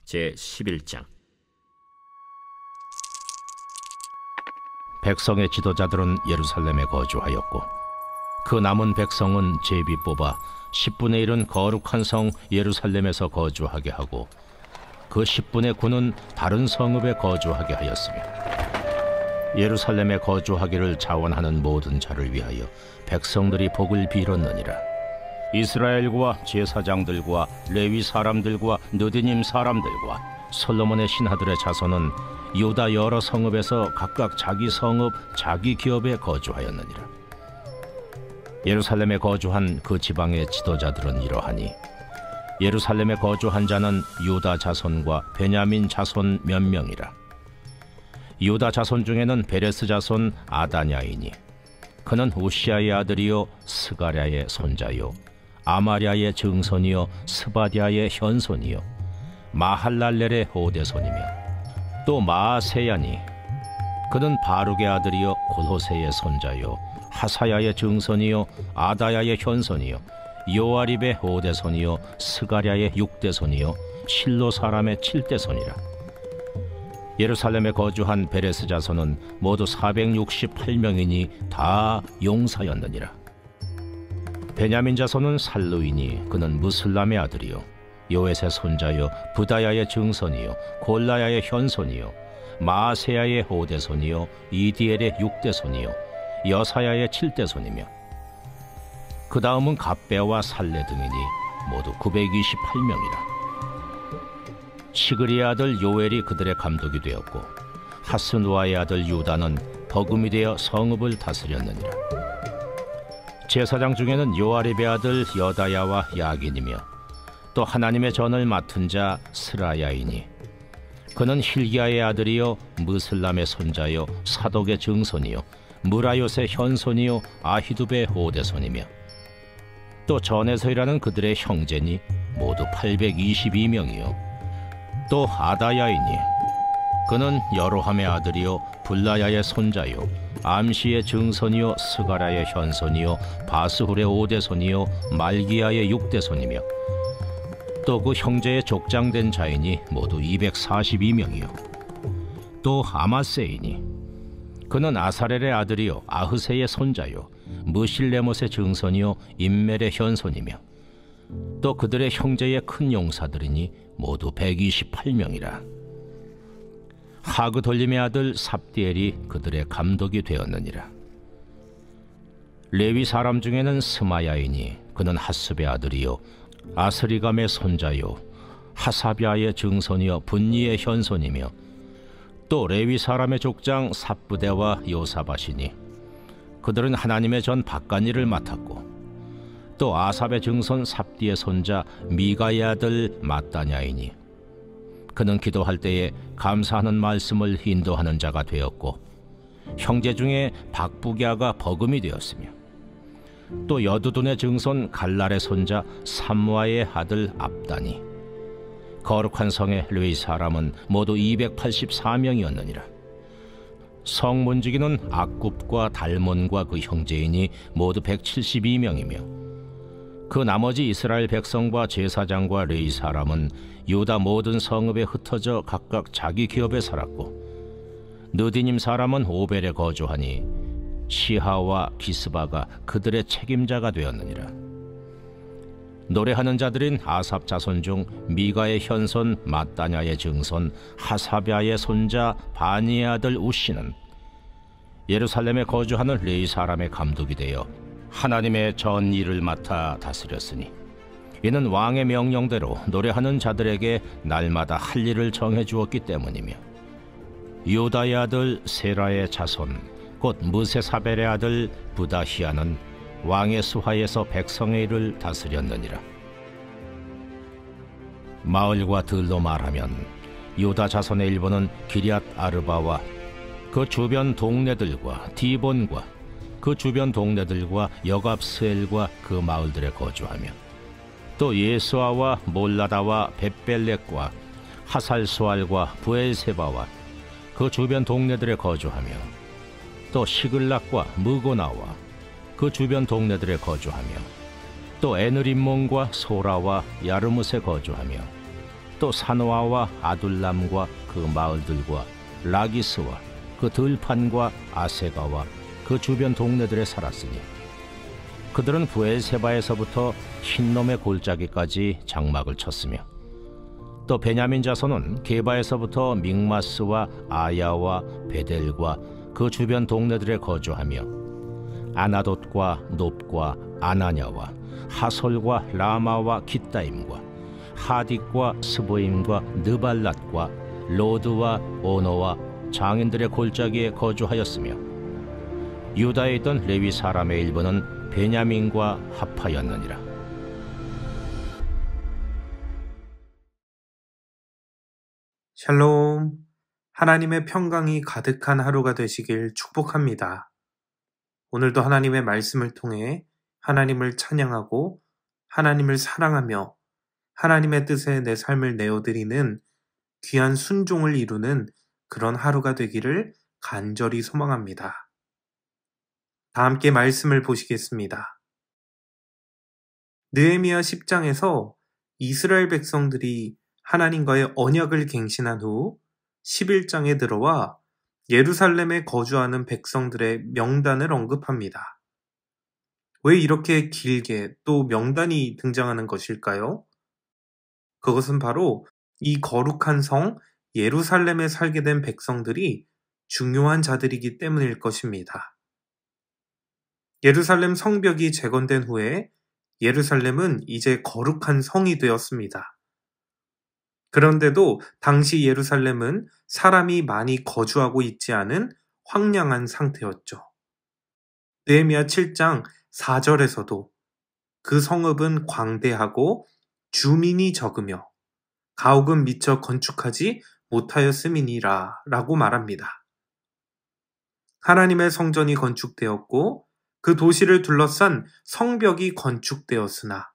제11장. 백성의 지도자들은 예루살렘에 거주하였고 그 남은 백성은 제비 뽑아 10분의 1은 거룩한 성 예루살렘에서 거주하게 하고 그 10분의 9는 다른 성읍에 거주하게 하였으며 예루살렘에 거주하기를 자원하는 모든 자를 위하여 백성들이 복을 빌었느니라. 이스라엘과 제사장들과 레위 사람들과 느디님 사람들과 솔로몬의 신하들의 자손은 유다 여러 성읍에서 각각 자기 성읍 자기 기업에 거주하였느니라. 예루살렘에 거주한 그 지방의 지도자들은 이러하니 예루살렘에 거주한 자는 유다 자손과 베냐민 자손 몇 명이라. 유다 자손 중에는 베레스 자손 아다냐이니 그는 우시아의 아들이요 스가랴의 손자요 아마랴의 증손이요 스바디아의 현손이요 마할랄렐의 호대손이며 또 마아세야니 그는 바룩의 아들이요 골호세의 손자요 하사야의 증손이요 아다야의 현손이요 요아립의 호대손이요 스가랴의 육대손이요 실로 사람의 7대손이라. 예루살렘에 거주한 베레스 자손은 모두 468명이니 다 용사였느니라. 베냐민 자손은 살루이니 그는 무슬람의 아들이요 요엣의 손자요 부다야의 증손이요 골라야의 현손이요 마아세야의 호대손이요 이디엘의 육대손이요 여사야의 7대손이며 그 다음은 갑배와 살레 등이니 모두 928명이라. 시그리의 아들 요엘이 그들의 감독이 되었고 하스누아의 아들 유다는 버금이 되어 성읍을 다스렸느니라. 제사장 중에는 요아립의 아들 여다야와 야긴이며 또 하나님의 전을 맡은 자 스라야이니 그는 힐기야의 아들이요 무슬람의 손자요 사독의 증손이요 무라요의 현손이요 아히두베의 호대손이며 또 전에서 일하는 그들의 형제니 모두 822명이요 또 아다야이니 그는 여로함의 아들이요 블라야의 손자요 암시의 증손이요 스가랴의 현손이요 바스훌의 5대손이요 말기야의 6대손이며 또 그 형제의 족장된 자이니 모두 242명이요 또 아마세이니 그는 아사렐의 아들이요 아흐세의 손자요 무실레못의 증손이요 임멜의 현손이며 또 그들의 형제의 큰 용사들이니 모두 128명이라. 하그돌림의 아들 삽디엘이 그들의 감독이 되었느니라. 레위 사람 중에는 스마야이니 그는 하습의 아들이요 아스리감의 손자요 하사비아의 증손이요 분니의 현손이며 또 레위 사람의 족장 삽부대와 요사밭이니 그들은 하나님의 전 밭간일을 맡았고 또 아삽의 증손 삽디의 손자 미가의 아들 마따냐이니 그는 기도할 때에 감사하는 말씀을 인도하는 자가 되었고 형제 중에 박부기아가 버금이 되었으며 또 여두둔의 증손 갈랄의 손자 삼무아의 아들 압다니 거룩한 성의 레위 사람은 모두 284명이었느니라. 성 문지기는 악굽과 달몬과 그 형제이니 모두 172명이며 그 나머지 이스라엘 백성과 제사장과 레위 사람은 유다 모든 성읍에 흩어져 각각 자기 기업에 살았고 느디님 사람은 오벨에 거주하니 시하와 기스바가 그들의 책임자가 되었느니라. 노래하는 자들인 아삽 자손 중 미가의 현손 마따냐의 증손 하사비아의 손자 바니의 아들 우시는 예루살렘에 거주하는 레위 사람의 감독이 되어 하나님의 전 일을 맡아 다스렸으니 이는 왕의 명령대로 노래하는 자들에게 날마다 할 일을 정해 주었기 때문이며 유다의 아들 세라의 자손 곧 무세사벨의 아들 부다히아는 왕의 수하에서 백성의 일을 다스렸느니라. 마을과 들로 말하면 유다 자손의 일부는 기럇 아르바와 그 주변 동네들과 디본과 그 주변 동네들과 여갑스엘과 그 마을들에 거주하며 또 예수아와 몰라다와 벳벨렉과 하살수알과 부엘세바와 그 주변 동네들에 거주하며 또 시글락과 무고나와 그 주변 동네들에 거주하며 또 에느림몬과 소라와 야르뭇에 거주하며 또 사노아와 아둘람과 그 마을들과 라기스와 그 들판과 아세가와 그 주변 동네들에 살았으니 그들은 부엘세바에서부터 흰놈의 골짜기까지 장막을 쳤으며 또 베냐민 자손은 게바에서부터 믹마스와 아야와 베델과 그 주변 동네들에 거주하며 아나돗과 놉과 아나냐와 하솔과 라마와 깃다임과 하딕과 스보임과 느발랏과 로드와 오노와 장인들의 골짜기에 거주하였으며 유다에 있던 레위 사람의 일부는 베냐민과 합하였느니라. 샬롬. 하나님의 평강이 가득한 하루가 되시길 축복합니다. 오늘도 하나님의 말씀을 통해 하나님을 찬양하고 하나님을 사랑하며 하나님의 뜻에 내 삶을 내어드리는 귀한 순종을 이루는 그런 하루가 되기를 간절히 소망합니다. 다 함께 말씀을 보시겠습니다. 느헤미야 10장에서 이스라엘 백성들이 하나님과의 언약을 갱신한 후 11장에 들어와 예루살렘에 거주하는 백성들의 명단을 언급합니다. 왜 이렇게 길게 또 명단이 등장하는 것일까요? 그것은 바로 이 거룩한 성 예루살렘에 살게 된 백성들이 중요한 자들이기 때문일 것입니다. 예루살렘 성벽이 재건된 후에 예루살렘은 이제 거룩한 성이 되었습니다. 그런데도 당시 예루살렘은 사람이 많이 거주하고 있지 않은 황량한 상태였죠. 느헤미야 7장 4절에서도 그 성읍은 광대하고 주민이 적으며 가옥은 미처 건축하지 못하였음이니라 라고 말합니다. 하나님의 성전이 건축되었고 그 도시를 둘러싼 성벽이 건축되었으나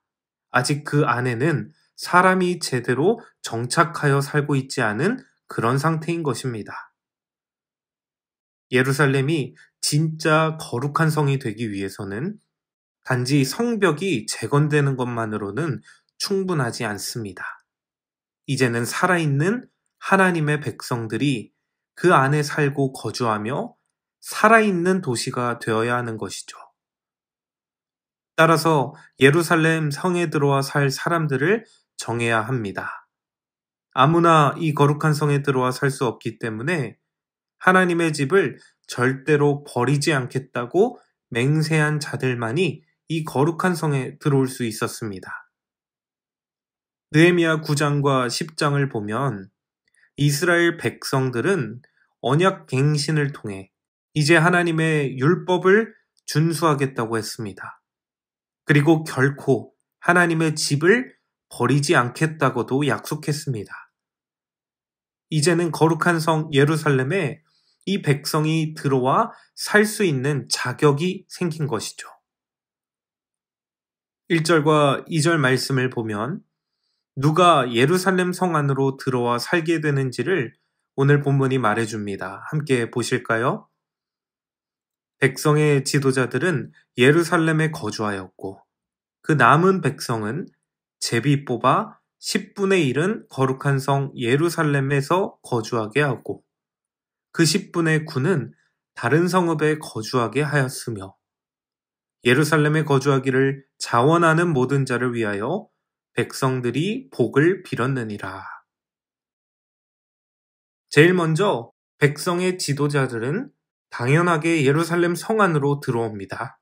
아직 그 안에는 사람이 제대로 정착하여 살고 있지 않은 그런 상태인 것입니다. 예루살렘이 진짜 거룩한 성이 되기 위해서는 단지 성벽이 재건되는 것만으로는 충분하지 않습니다. 이제는 살아있는 하나님의 백성들이 그 안에 살고 거주하며 살아있는 도시가 되어야 하는 것이죠. 따라서 예루살렘 성에 들어와 살 사람들을 정해야 합니다. 아무나 이 거룩한 성에 들어와 살 수 없기 때문에 하나님의 집을 절대로 버리지 않겠다고 맹세한 자들만이 이 거룩한 성에 들어올 수 있었습니다. 느헤미야 9장과 10장을 보면 이스라엘 백성들은 언약 갱신을 통해 이제 하나님의 율법을 준수하겠다고 했습니다. 그리고 결코 하나님의 집을 버리지 않겠다고도 약속했습니다. 이제는 거룩한 성 예루살렘에 이 백성이 들어와 살 수 있는 자격이 생긴 것이죠. 1절과 2절 말씀을 보면 누가 예루살렘 성 안으로 들어와 살게 되는지를 오늘 본문이 말해줍니다. 함께 보실까요? 백성의 지도자들은 예루살렘에 거주하였고 그 남은 백성은 제비 뽑아 10분의 1은 거룩한 성 예루살렘에서 거주하게 하고 그 10분의 9는 다른 성읍에 거주하게 하였으며 예루살렘에 거주하기를 자원하는 모든 자를 위하여 백성들이 복을 빌었느니라. 제일 먼저 백성의 지도자들은 당연하게 예루살렘 성 안으로 들어옵니다.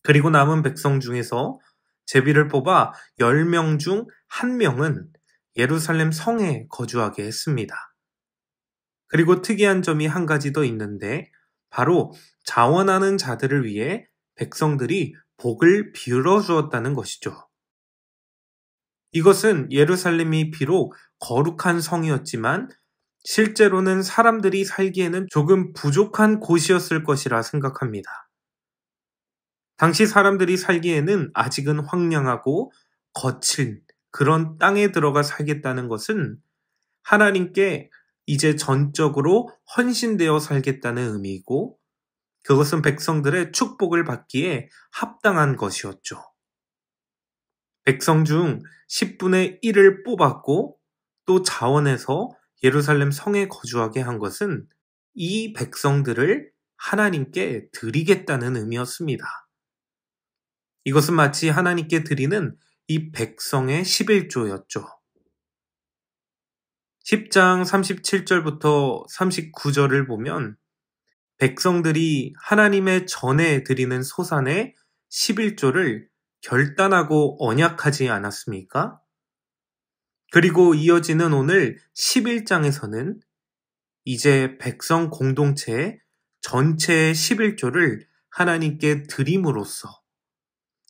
그리고 남은 백성 중에서 제비를 뽑아 10명 중 1명은 예루살렘 성에 거주하게 했습니다. 그리고 특이한 점이 한 가지 더 있는데 바로 자원하는 자들을 위해 백성들이 복을 빌어주었다는 것이죠. 이것은 예루살렘이 비록 거룩한 성이었지만 실제로는 사람들이 살기에는 조금 부족한 곳이었을 것이라 생각합니다. 당시 사람들이 살기에는 아직은 황량하고 거친 그런 땅에 들어가 살겠다는 것은 하나님께 이제 전적으로 헌신되어 살겠다는 의미이고 그것은 백성들의 축복을 받기에 합당한 것이었죠. 백성 중 10분의 1을 뽑았고 또 자원해서 예루살렘 성에 거주하게 한 것은 이 백성들을 하나님께 드리겠다는 의미였습니다. 이것은 마치 하나님께 드리는 이 백성의 11조였죠. 10장 37절부터 39절을 보면 백성들이 하나님의 전에 드리는 소산의 11조를 결단하고 언약하지 않았습니까? 그리고 이어지는 오늘 11장에서는 이제 백성 공동체의 전체의 11조를 하나님께 드림으로써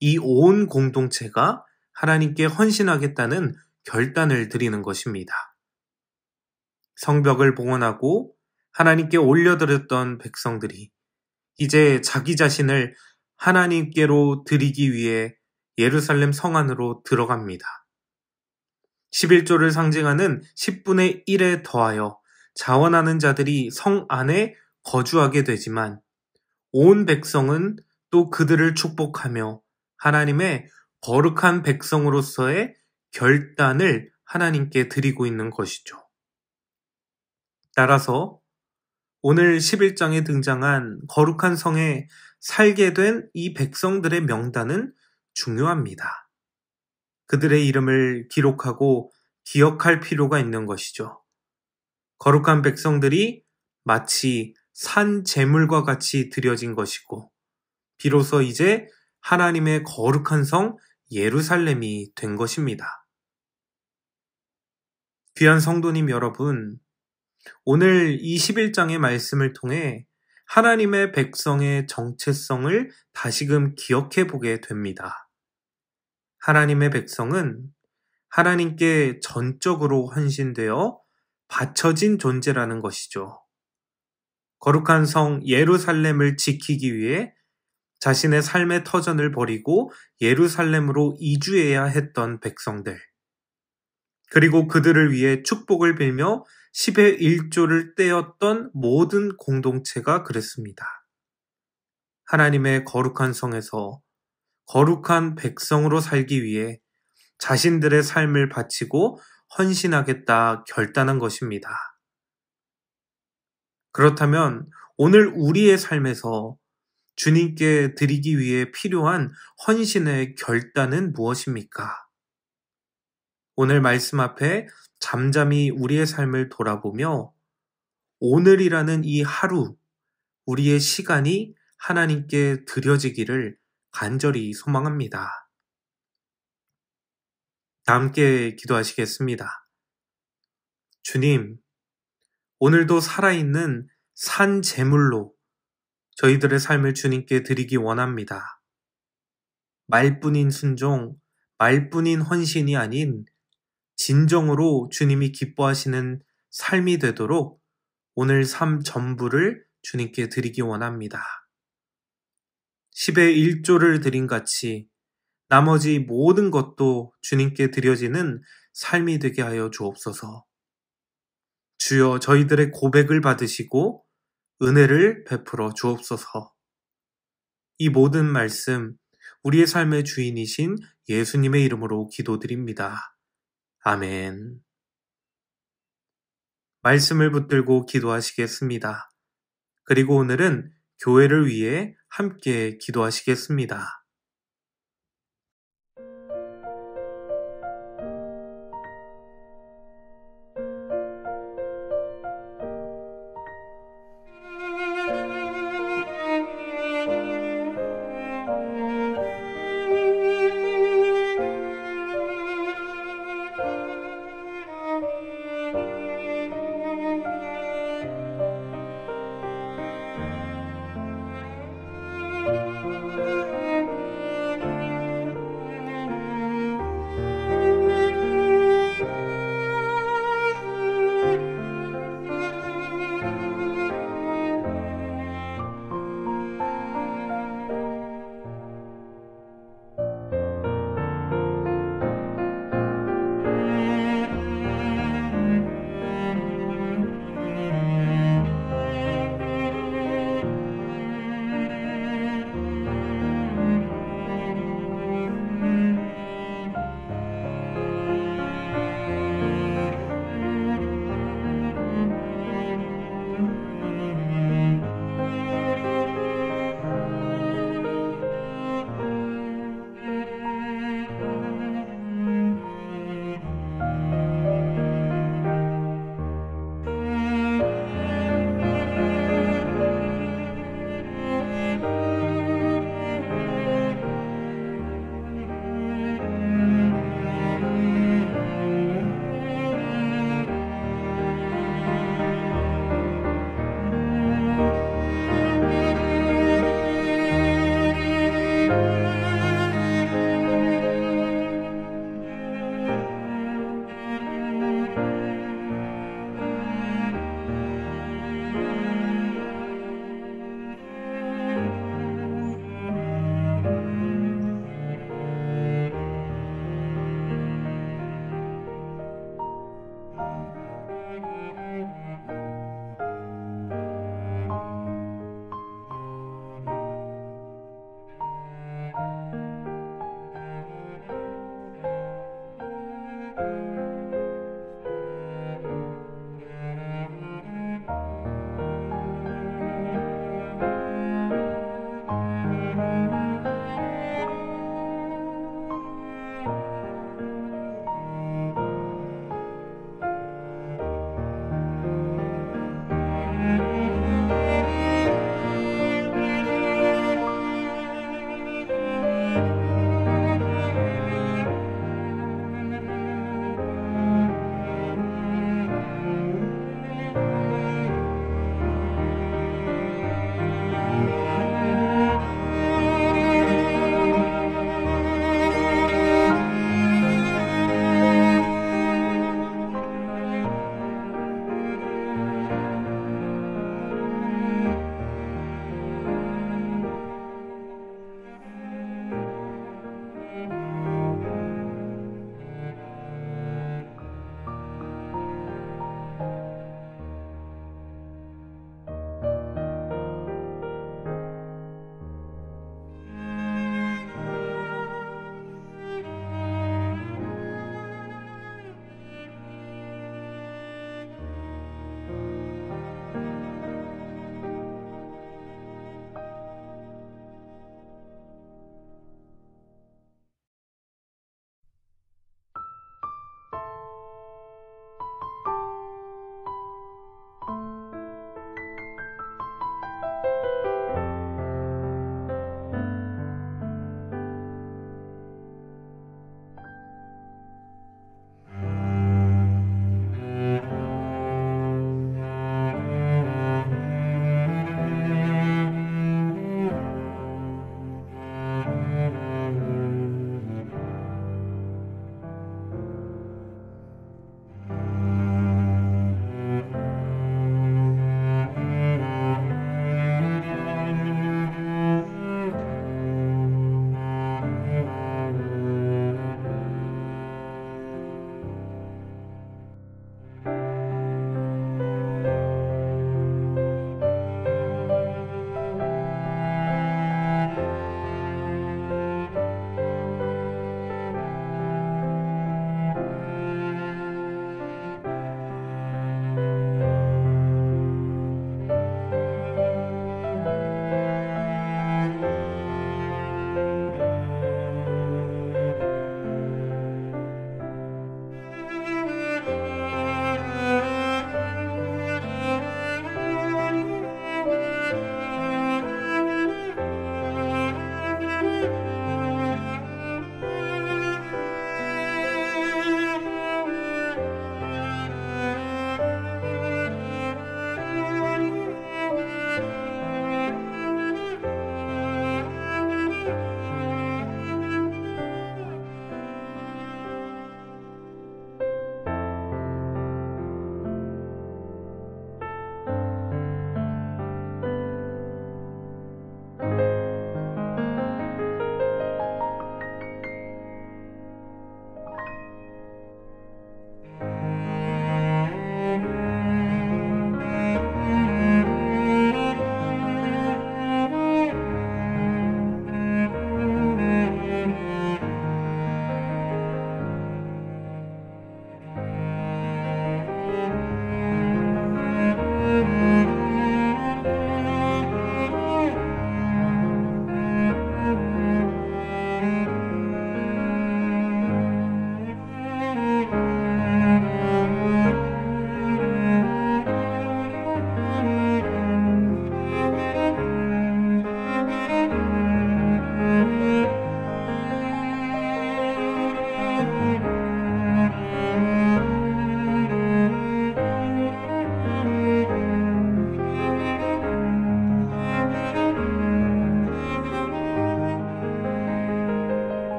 이 온 공동체가 하나님께 헌신하겠다는 결단을 드리는 것입니다. 성벽을 봉헌하고 하나님께 올려드렸던 백성들이 이제 자기 자신을 하나님께로 드리기 위해 예루살렘 성 안으로 들어갑니다. 11조를 상징하는 10분의 1에 더하여 자원하는 자들이 성 안에 거주하게 되지만 온 백성은 또 그들을 축복하며 하나님의 거룩한 백성으로서의 결단을 하나님께 드리고 있는 것이죠. 따라서 오늘 11장에 등장한 거룩한 성에 살게 된 이 백성들의 명단은 중요합니다. 그들의 이름을 기록하고 기억할 필요가 있는 것이죠. 거룩한 백성들이 마치 산 제물과 같이 드려진 것이고 비로소 이제 하나님의 거룩한 성 예루살렘이 된 것입니다. 귀한 성도님 여러분, 오늘 이 11장의 말씀을 통해 하나님의 백성의 정체성을 다시금 기억해 보게 됩니다. 하나님의 백성은 하나님께 전적으로 헌신되어 바쳐진 존재라는 것이죠. 거룩한 성 예루살렘을 지키기 위해 자신의 삶의 터전을 버리고 예루살렘으로 이주해야 했던 백성들, 그리고 그들을 위해 축복을 빌며 10의 1조를 떼었던 모든 공동체가 그랬습니다. 하나님의 거룩한 성에서 거룩한 백성으로 살기 위해 자신들의 삶을 바치고 헌신하겠다 결단한 것입니다. 그렇다면 오늘 우리의 삶에서 주님께 드리기 위해 필요한 헌신의 결단은 무엇입니까? 오늘 말씀 앞에 잠잠히 우리의 삶을 돌아보며 오늘이라는 이 하루, 우리의 시간이 하나님께 드려지기를 간절히 소망합니다. 다 함께 기도하시겠습니다. 주님, 오늘도 살아있는 산 제물로 저희들의 삶을 주님께 드리기 원합니다. 말뿐인 순종, 말뿐인 헌신이 아닌 진정으로 주님이 기뻐하시는 삶이 되도록 오늘 삶 전부를 주님께 드리기 원합니다. 10의 1조를 드린 같이 나머지 모든 것도 주님께 드려지는 삶이 되게 하여 주옵소서. 주여 저희들의 고백을 받으시고 은혜를 베풀어 주옵소서. 이 모든 말씀 우리의 삶의 주인이신 예수님의 이름으로 기도드립니다. 아멘. 말씀을 붙들고 기도하시겠습니다. 그리고 오늘은 교회를 위해 함께 기도하시겠습니다.